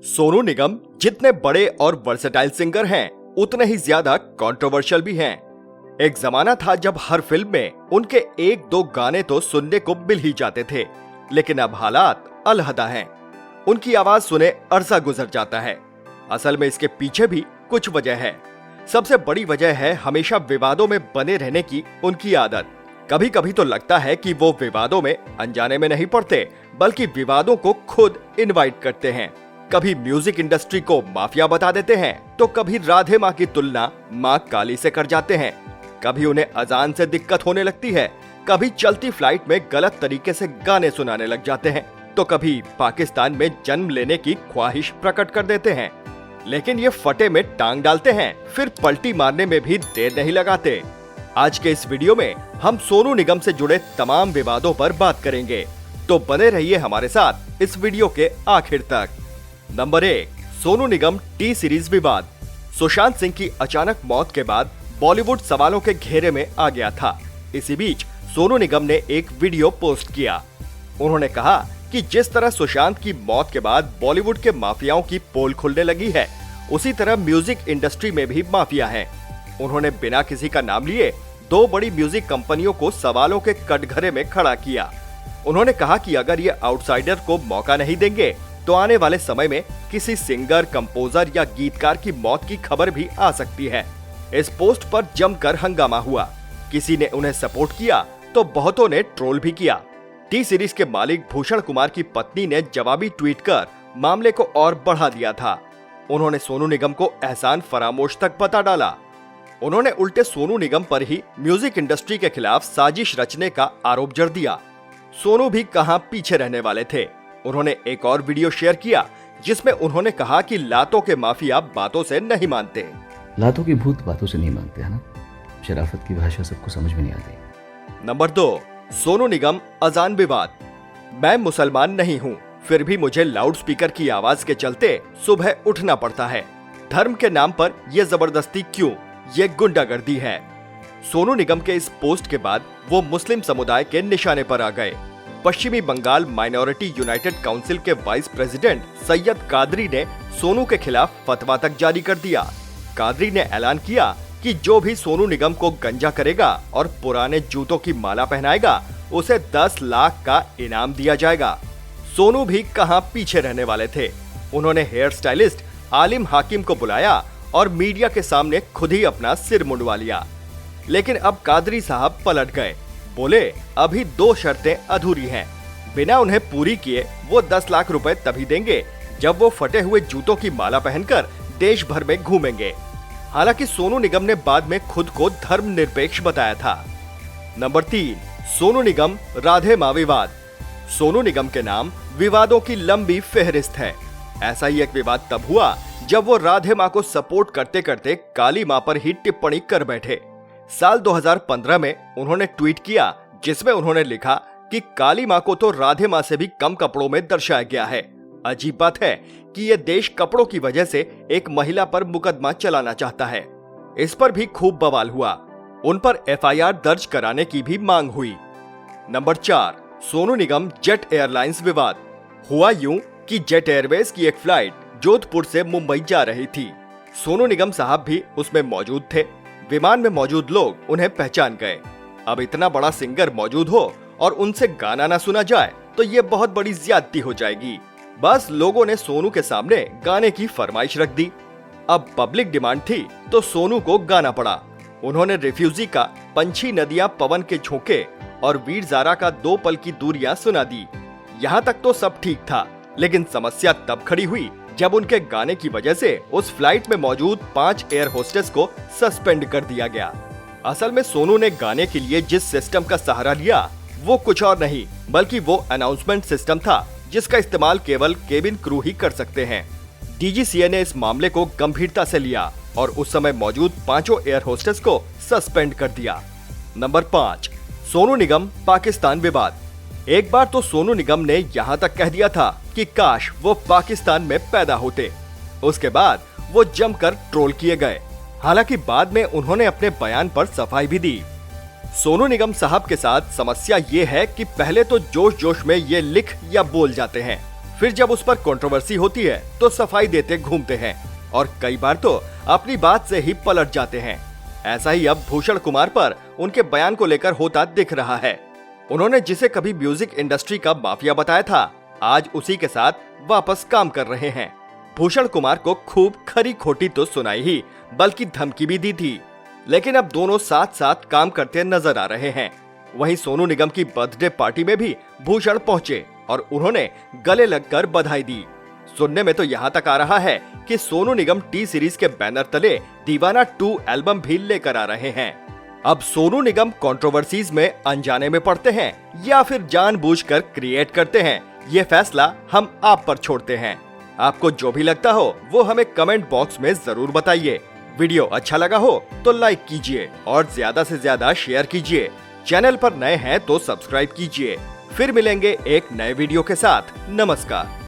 सोनू निगम जितने बड़े और वर्सेटाइल सिंगर हैं, उतने ही ज्यादा कंट्रोवर्शियल भी हैं। एक जमाना था जब हर फिल्म में उनके एक दो गाने तो सुनने को मिल ही जाते थे, लेकिन अब हालात अलहदा हैं। उनकी आवाज सुने अरसा गुजर जाता है। असल में इसके पीछे भी कुछ वजह है। सबसे बड़ी वजह है हमेशा विवादों में बने रहने की उनकी आदत। कभी कभी तो लगता है कि वो विवादों में अनजाने में नहीं पड़ते, बल्कि विवादों को खुद इनवाइट करते हैं। कभी म्यूजिक इंडस्ट्री को माफिया बता देते हैं, तो कभी राधे माँ की तुलना माँ काली से कर जाते हैं। कभी उन्हें अजान से दिक्कत होने लगती है, कभी चलती फ्लाइट में गलत तरीके से गाने सुनाने लग जाते हैं, तो कभी पाकिस्तान में जन्म लेने की ख्वाहिश प्रकट कर देते हैं। लेकिन ये फटे में टांग डालते हैं, फिर पलटी मारने में भी देर नहीं लगाते। आज के इस वीडियो में हम सोनू निगम से जुड़े तमाम विवादों पर बात करेंगे, तो बने रहिए हमारे साथ इस वीडियो के आखिर तक। Number 1, Sonu Nigam T series विवाद। सुशांत सिंह की अचानक मौत के बाद बॉलीवुड सवालों के घेरे में आ गया था। इसी बीच सोनू निगम ने एक वीडियो पोस्ट किया। उन्होंने कहा कि जिस तरह सुशांत की मौत के बाद बॉलीवुड के माफियाओं की पोल खुलने लगी है, उसी तरह म्यूजिक इंडस्ट्री में भी माफिया हैं। उन्होंने बिना किसी का नाम लिए दो बड़ी म्यूजिक कंपनियों को सवालों के कटघरे में खड़ा किया। उन्होंने कहा कि अगर ये आउटसाइडर को मौका नहीं देंगे, तो आने वाले समय में किसी सिंगर, कंपोजर या गीतकार की मौत की खबर भी आ सकती है। इस पोस्ट पर जमकर हंगामा हुआ। किसी ने उन्हें सपोर्ट किया, तो बहुतों ने ट्रोल भी किया। टी सीरीज के मालिक भूषण कुमार की पत्नी ने जवाबी ट्वीट कर मामले को और बढ़ा दिया था। उन्होंने सोनू निगम को एहसान फरामोश तक बता डाला। उन्होंने उल्टे सोनू निगम पर ही म्यूजिक इंडस्ट्री के खिलाफ साजिश रचने का आरोप जड़ दिया। सोनू भी कहां पीछे रहने वाले थे। उन्होंने एक और वीडियो शेयर किया, जिसमें उन्होंने कहा कि लातों के माफिया बातों से नहीं मानते। लातों के भूत बातों से नहीं मानते, है ना। शराफत की भाषा सबको समझ में नहीं आती। नंबर 2, सोनू निगम अजान विवाद। मैं मुसलमान नहीं हूँ, फिर भी मुझे लाउड स्पीकर की आवाज के चलते सुबह उठना पड़ता है। धर्म के नाम पर ये जबरदस्ती क्यों? ये गुंडागर्दी है। सोनू निगम के इस पोस्ट के बाद वो मुस्लिम समुदाय के निशाने पर आ गए। पश्चिमी बंगाल माइनॉरिटी यूनाइटेड काउंसिल के वाइस प्रेसिडेंट सैयद कादरी ने सोनू के खिलाफ फतवा तक जारी कर दिया। कादरी ने ऐलान किया कि जो भी सोनू निगम को गंजा करेगा और पुराने जूतों की माला पहनाएगा, उसे 10 लाख का इनाम दिया जाएगा। सोनू भी कहां पीछे रहने वाले थे। उन्होंने हेयर स्टाइलिस्ट आलिम हाकिम को बुलाया और मीडिया के सामने खुद ही अपना सिर मुंडवा लिया। लेकिन अब कादरी साहब पलट गए। बोले अभी 2 शर्तें अधूरी हैं। बिना उन्हें पूरी किए वो 10 लाख रुपए तभी देंगे जब वो फटे हुए जूतों की माला पहनकर देश भर में घूमेंगे। हालांकि सोनू निगम ने बाद में खुद को धर्मनिरपेक्ष बताया था। नंबर 3, सोनू निगम राधे माँ विवाद। सोनू निगम के नाम विवादों की लंबी फेहरिस्त है। ऐसा ही एक विवाद तब हुआ जब वो राधे माँ को सपोर्ट करते करते काली माँ पर ही टिप्पणी कर बैठे। साल 2015 में उन्होंने ट्वीट किया, जिसमें उन्होंने लिखा कि काली माँ को तो राधे माँ से भी कम कपड़ों में दर्शाया गया है। अजीब बात है कि ये देश कपड़ों की वजह से एक महिला पर मुकदमा चलाना चाहता है। इस पर भी खूब बवाल हुआ। उन पर FIR दर्ज कराने की भी मांग हुई। Number 4, Sonu Nigam jet airlines विवाद। हुआ यूं कि जेट एयरवेज की एक फ्लाइट जोधपुर से मुंबई जा रही थी। सोनू निगम साहब भी उसमें मौजूद थे। विमान में मौजूद लोग उन्हें पहचान गए। अब इतना बड़ा सिंगर मौजूद हो और उनसे गाना ना सुना जाए, तो ये बहुत बड़ी ज्यादती हो जाएगी। बस लोगों ने सोनू के सामने गाने की फरमाइश रख दी। अब पब्लिक डिमांड थी, तो सोनू को गाना पड़ा। उन्होंने रिफ्यूजी का पंछी नदियां पवन के झोंके और वीर ज़ारा का 2 पल की दूरियां सुना दी। यहाँ तक तो सब ठीक था, लेकिन समस्या तब खड़ी हुई जब उनके गाने की वजह से उस फ्लाइट में मौजूद 5 एयर होस्टेस को सस्पेंड कर दिया गया। असल में सोनू ने गाने के लिए जिस सिस्टम का सहारा लिया, वो कुछ और नहीं बल्कि वो अनाउंसमेंट सिस्टम था, जिसका इस्तेमाल केवल केबिन क्रू ही कर सकते हैं। DGCA ने इस मामले को गंभीरता से लिया और उस समय मौजूद 5 एयर होस्टेस को सस्पेंड कर दिया। नंबर 5, सोनू निगम पाकिस्तान विवाद। एक बार तो सोनू निगम ने यहाँ तक कह दिया था कि काश वो पाकिस्तान में पैदा होते। उसके बाद वो जमकर ट्रोल किए गए। हालांकि बाद में उन्होंने अपने बयान पर सफाई भी दी। सोनू निगम साहब के साथ समस्या ये है कि पहले तो जोश जोश में ये लिख या बोल जाते हैं, फिर जब उस पर कंट्रोवर्सी होती है तो सफाई देते घूमते हैं और कई बार तो अपनी बात से ही पलट जाते हैं। ऐसा ही अब भूषण कुमार पर उनके बयान को लेकर होता दिख रहा है। उन्होंने जिसे कभी म्यूजिक इंडस्ट्री का माफिया बताया था, आज उसी के साथ वापस काम कर रहे हैं। भूषण कुमार को खूब खरी खोटी तो सुनाई ही, बल्कि धमकी भी दी थी, लेकिन अब दोनों साथ साथ काम करते नजर आ रहे हैं। वहीं सोनू निगम की बर्थडे पार्टी में भी भूषण पहुंचे और उन्होंने गले लगकर बधाई दी। सुनने में तो यहाँ तक आ रहा है कि सोनू निगम टी सीरीज के बैनर तले दीवाना 2 एल्बम भी लेकर आ रहे हैं। अब सोनू निगम कंट्रोवर्सीज में अनजाने में पड़ते हैं या फिर जानबूझकर क्रिएट करते हैं, ये फैसला हम आप पर छोड़ते हैं। आपको जो भी लगता हो वो हमें कमेंट बॉक्स में जरूर बताइए। वीडियो अच्छा लगा हो तो लाइक कीजिए और ज्यादा से ज्यादा शेयर कीजिए। चैनल पर नए हैं तो सब्सक्राइब कीजिए। फिर मिलेंगे एक नए वीडियो के साथ। नमस्कार।